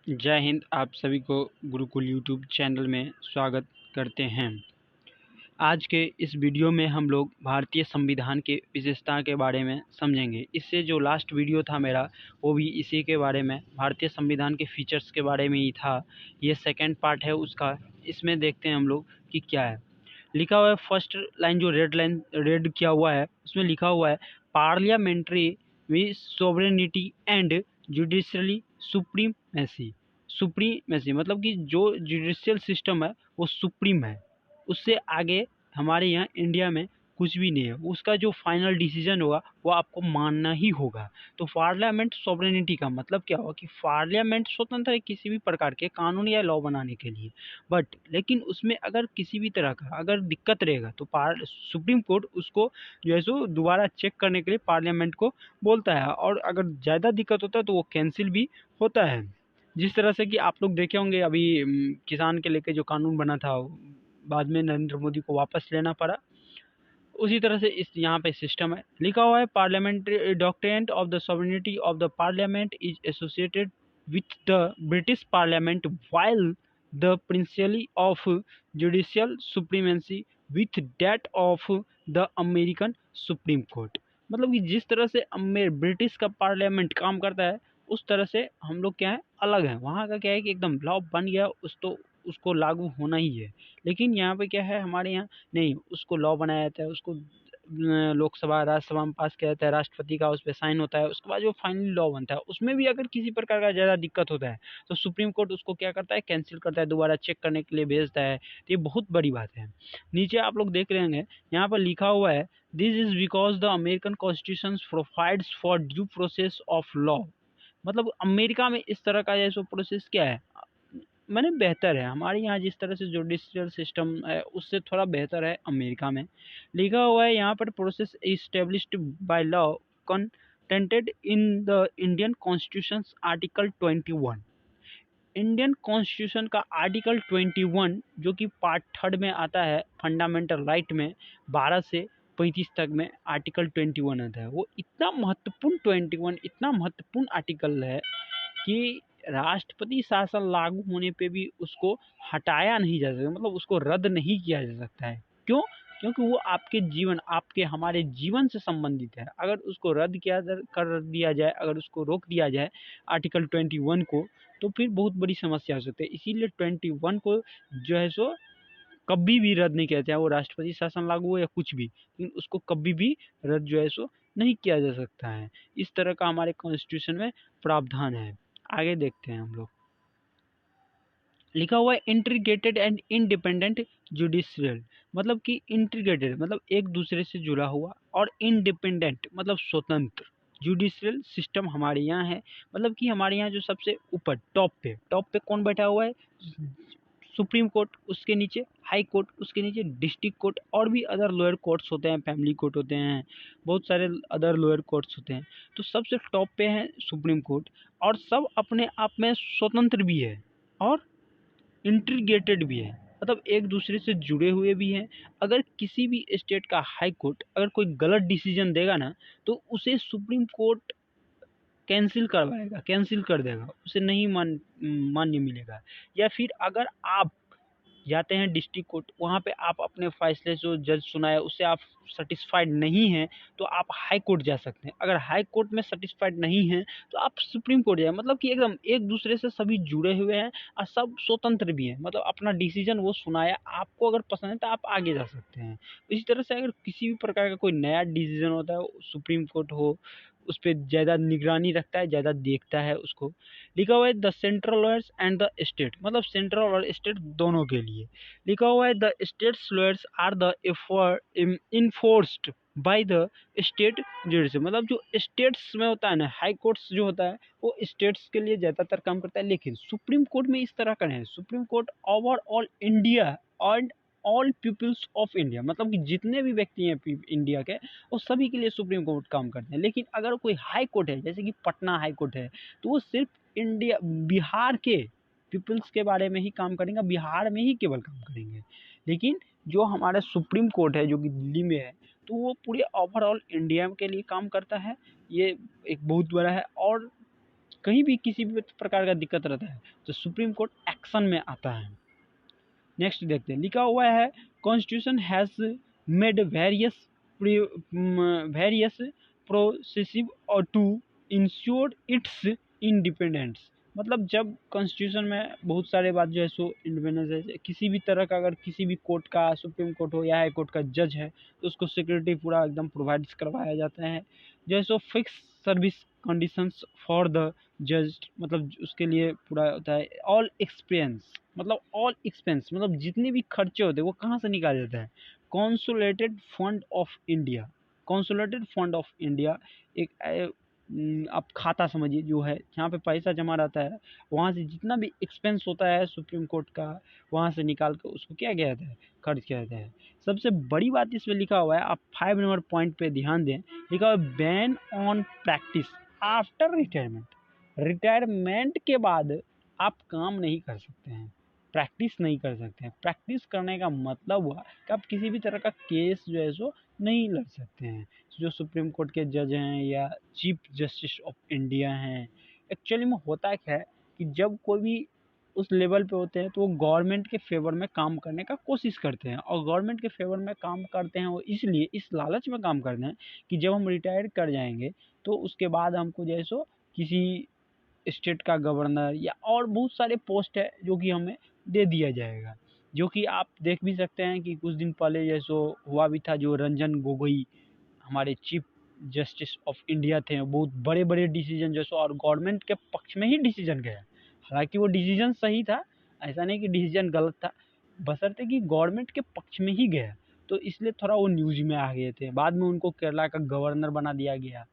जय हिंद। आप सभी को गुरुकुल यूट्यूब चैनल में स्वागत करते हैं। आज के इस वीडियो में हम लोग भारतीय संविधान के विशेषता के बारे में समझेंगे। इससे जो लास्ट वीडियो था मेरा वो भी इसी के बारे में, भारतीय संविधान के फीचर्स के बारे में ही था। ये सेकंड पार्ट है उसका। इसमें देखते हैं हम लोग कि क्या है लिखा हुआ है। फर्स्ट लाइन जो रेड किया हुआ है उसमें लिखा हुआ है parliamentary with sovereignty and judiciary supremacy मतलब कि जो जुडिशियल सिस्टम है वो सुप्रीम है। उससे आगे हमारे यहाँ इंडिया में कुछ भी नहीं है। उसका जो फाइनल डिसीजन होगा वो आपको मानना ही होगा। तो पार्लियामेंट सॉवरेनिटी का मतलब क्या होगा कि पार्लियामेंट स्वतंत्र है किसी भी प्रकार के कानून या लॉ बनाने के लिए, बट लेकिन उसमें अगर किसी भी तरह का अगर दिक्कत रहेगा तो सुप्रीम कोर्ट उसको जो है सो दोबारा चेक करने के लिए पार्लियामेंट को बोलता है, और अगर ज़्यादा दिक्कत होता है तो वो कैंसिल भी होता है। जिस तरह से कि आप लोग देखे होंगे अभी किसान के लेके जो कानून बना था बाद में नरेंद्र मोदी को वापस लेना पड़ा, उसी तरह से इस यहाँ पे सिस्टम है। लिखा हुआ है parliamentary doctrine of the sovereignty of the parliament is associated with the British parliament while the principle of judicial supremacy with that of the American supreme court. मतलब कि जिस तरह से ब्रिटिश का पार्लियामेंट काम करता है उस तरह से हम लोग क्या है अलग है। वहाँ का क्या है कि एकदम लॉ बन गया उसको लागू होना ही है। लेकिन यहाँ पे क्या है हमारे यहाँ नहीं, उसको लॉ बनाया जाता है, उसको लोकसभा राज्यसभा में पास किया जाता है, राष्ट्रपति का उस पर साइन होता है, उसके बाद जो फाइनली लॉ बनता है उसमें भी अगर किसी प्रकार का ज़्यादा दिक्कत होता है तो सुप्रीम कोर्ट उसको क्या करता है कैंसिल करता है, दोबारा चेक करने के लिए भेजता है। तो ये बहुत बड़ी बात है। नीचे आप लोग देख रहे होंगे यहाँ पर लिखा हुआ है this is because the American constitution provides for due process of law. मतलब अमेरिका में इस तरह का जैसे प्रोसेस क्या है मैंने बेहतर है। हमारे यहाँ जिस तरह से जुडिशियल सिस्टम है उससे थोड़ा बेहतर है अमेरिका में। लिखा हुआ है यहाँ पर process established by law contented in the Indian constitution article 21। Indian constitution का आर्टिकल 21 जो कि पार्ट थर्ड में आता है फंडामेंटल राइट में 12 से 35 तक में आर्टिकल 21 आता है। वो इतना महत्वपूर्ण 21 इतना महत्वपूर्ण आर्टिकल है कि राष्ट्रपति शासन लागू होने पे भी उसको हटाया नहीं जा सकता, मतलब उसको रद्द नहीं किया जा सकता है। क्यों? क्योंकि वो आपके जीवन आपके हमारे जीवन से संबंधित है। अगर उसको रद्द कर दिया जाए, अगर उसको रोक दिया जाए आर्टिकल 21 को, तो फिर बहुत बड़ी समस्या हो सकती है। इसीलिए 21 को जो है सो कभी भी रद्द नहीं किया, चाहे वो राष्ट्रपति शासन लागू हो या कुछ भी, लेकिन उसको कभी भी रद्द जो है सो नहीं किया जा सकता है। इस तरह का हमारे कॉन्स्टिट्यूशन में प्रावधान है। आगे देखते हैं हम लोग। लिखा हुआ है इंटीग्रेटेड एंड इंडिपेंडेंट जुडिशियल। मतलब कि इंटीग्रेटेड मतलब एक दूसरे से जुड़ा हुआ, और इंडिपेंडेंट मतलब स्वतंत्र जुडिशियल सिस्टम हमारे यहाँ है। मतलब कि हमारे यहाँ जो सबसे ऊपर टॉप पे कौन बैठा हुआ है? सुप्रीम कोर्ट, उसके नीचे हाई कोर्ट, उसके नीचे डिस्ट्रिक्ट कोर्ट, और भी अदर लोअर कोर्ट्स होते हैं, फैमिली कोर्ट होते हैं, बहुत सारे अदर लोअर कोर्ट्स होते हैं। तो सबसे टॉप पे है सुप्रीम कोर्ट, और सब अपने आप में स्वतंत्र भी है और इंटीग्रेटेड भी है, मतलब एक दूसरे से जुड़े हुए भी हैं। अगर किसी भी स्टेट का हाई कोर्ट अगर कोई गलत डिसीजन देगा ना तो उसे सुप्रीम कोर्ट कैंसिल कर देगा, उसे नहीं मान्य मिलेगा। या फिर अगर आप जाते हैं डिस्ट्रिक्ट कोर्ट, वहाँ पे आप अपने फैसले जो जज सुनाया उससे आप सेटिस्फाइड नहीं हैं तो आप हाई कोर्ट जा सकते हैं। अगर हाई कोर्ट में सेटिस्फाइड नहीं हैं तो आप सुप्रीम कोर्ट जाए। मतलब कि एकदम एक दूसरे से सभी जुड़े हुए हैं और सब स्वतंत्र भी हैं, मतलब अपना डिसीजन वो सुनाया, आपको अगर पसंद है तो आप आगे जा सकते हैं। इसी तरह से अगर किसी भी प्रकार का कोई नया डिसीजन होता है, सुप्रीम कोर्ट हो उस पर ज़्यादा निगरानी रखता है, ज़्यादा देखता है उसको। लिखा हुआ है the central lawyers and the state, मतलब सेंट्रल और स्टेट दोनों के लिए। लिखा हुआ है the states lawyers are the enforced by the state judiciary. मतलब जो स्टेट्स में होता है ना, हाई कोर्ट्स जो होता है वो स्टेट्स के लिए ज़्यादातर काम करता है। लेकिन सुप्रीम कोर्ट में इस तरह का नहीं है। सुप्रीम कोर्ट ओवरऑल इंडिया और ऑल पीपल्स ऑफ इंडिया, मतलब कि जितने भी व्यक्ति हैं इंडिया के वो सभी के लिए सुप्रीम कोर्ट काम करते हैं। लेकिन अगर कोई हाई कोर्ट है जैसे कि पटना हाई कोर्ट है तो वो सिर्फ इंडिया बिहार के पीपल्स के बारे में ही काम करेंगे, बिहार में ही केवल काम करेंगे। लेकिन जो हमारा सुप्रीम कोर्ट है जो कि दिल्ली में है तो वो पूरे ओवरऑल इंडिया के लिए काम करता है। ये एक बहुत बड़ा है। और कहीं भी किसी भी प्रकार का दिक्कत रहता है तो सुप्रीम कोर्ट एक्शन में आता है। नेक्स्ट देखते हैं, लिखा हुआ है constitution has made various progressive और टू इंश्योर इट्स इंडिपेंडेंस। मतलब जब कॉन्स्टिट्यूशन में बहुत सारे बात जो है सो इंडिपेंडेंस है, किसी भी तरह का अगर किसी भी कोर्ट का, सुप्रीम कोर्ट हो या हाई कोर्ट का जज है तो उसको सिक्योरिटी पूरा एकदम प्रोवाइड करवाया जाता है। जैसो fix service conditions for the जज, मतलब उसके लिए पूरा होता है। ऑल एक्सपेंस, मतलब ऑल एक्सपेंस मतलब जितने भी खर्चे होते हैं वो कहाँ से निकाले जाते हैं, consolidated fund of India. Consolidated fund of India एक आप खाता समझिए जो है, जहाँ पे पैसा जमा रहता है वहाँ से जितना भी एक्सपेंस होता है सुप्रीम कोर्ट का, वहाँ से निकाल कर उसको क्या किया जाता है, खर्च किया जाता है। सबसे बड़ी बात इसमें लिखा हुआ है, आप 5 नंबर पॉइंट पे ध्यान दें, लिखा हुआ है ban on practice after retirement. Retirement के बाद आप काम नहीं कर सकते हैं, प्रैक्टिस नहीं कर सकते हैं। प्रैक्टिस करने का मतलब हुआ कि आप किसी भी तरह का केस जो है सो नहीं लड़ सकते हैं। जो सुप्रीम कोर्ट के जज हैं या चीफ जस्टिस ऑफ इंडिया हैं, एक्चुअली में होता क्या है कि जब कोई भी उस लेवल पे होते हैं तो वो गवर्नमेंट के फेवर में काम करने का कोशिश करते हैं, और गवर्नमेंट के फेवर में काम करते हैं वो इसलिए, इस लालच में काम करते हैं कि जब हम रिटायर कर जाएंगे तो उसके बाद हमको जो है सो किसी स्टेट का गवर्नर या और बहुत सारे पोस्ट है जो कि हमें दे दिया जाएगा। जो कि आप देख भी सकते हैं कि कुछ दिन पहले जैसो हुआ भी था, जो रंजन गोगोई हमारे चीफ जस्टिस ऑफ इंडिया थे, बहुत बड़े बड़े डिसीजन जैसो और गवर्नमेंट के पक्ष में ही डिसीजन गया। हालांकि वो डिसीजन सही था, ऐसा नहीं कि डिसीजन गलत था, बशर्ते कि गवर्नमेंट के पक्ष में ही गया, तो इसलिए थोड़ा वो न्यूज में आ गए थे। बाद में उनको केरला का गवर्नर बना दिया गया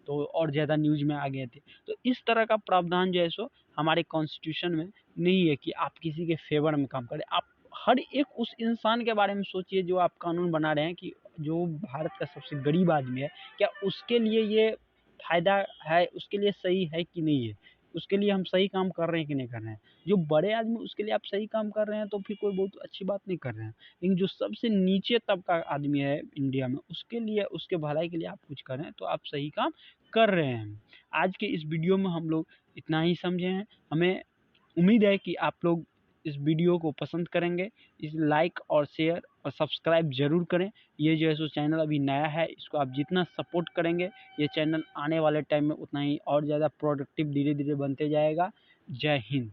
तो और ज़्यादा न्यूज में आ गए थे। तो इस तरह का प्रावधान जो है सो हमारे कॉन्स्टिट्यूशन में नहीं है कि आप किसी के फेवर में काम करें। आप हर एक उस इंसान के बारे में सोचिए जो आप कानून बना रहे हैं, कि जो भारत का सबसे गरीब आदमी है, क्या उसके लिए ये फ़ायदा है, उसके लिए सही है कि नहीं है, उसके लिए हम सही काम कर रहे हैं कि नहीं कर रहे हैं। जो बड़े आदमी उसके लिए आप सही काम कर रहे हैं तो फिर कोई बहुत अच्छी बात नहीं कर रहे हैं, लेकिन जो सबसे नीचे तबका आदमी है इंडिया में, उसके लिए, उसके भलाई के लिए आप कुछ कर रहे हैं तो आप सही काम कर रहे हैं। आज के इस वीडियो में हम लोग इतना ही समझे हैं। हमें उम्मीद है कि आप लोग इस वीडियो को पसंद करेंगे। इस लाइक और शेयर और सब्सक्राइब ज़रूर करें। ये जो है सो चैनल अभी नया है, इसको आप जितना सपोर्ट करेंगे ये चैनल आने वाले टाइम में उतना ही और ज़्यादा प्रोडक्टिव धीरे धीरे बनते जाएगा। जय हिंद।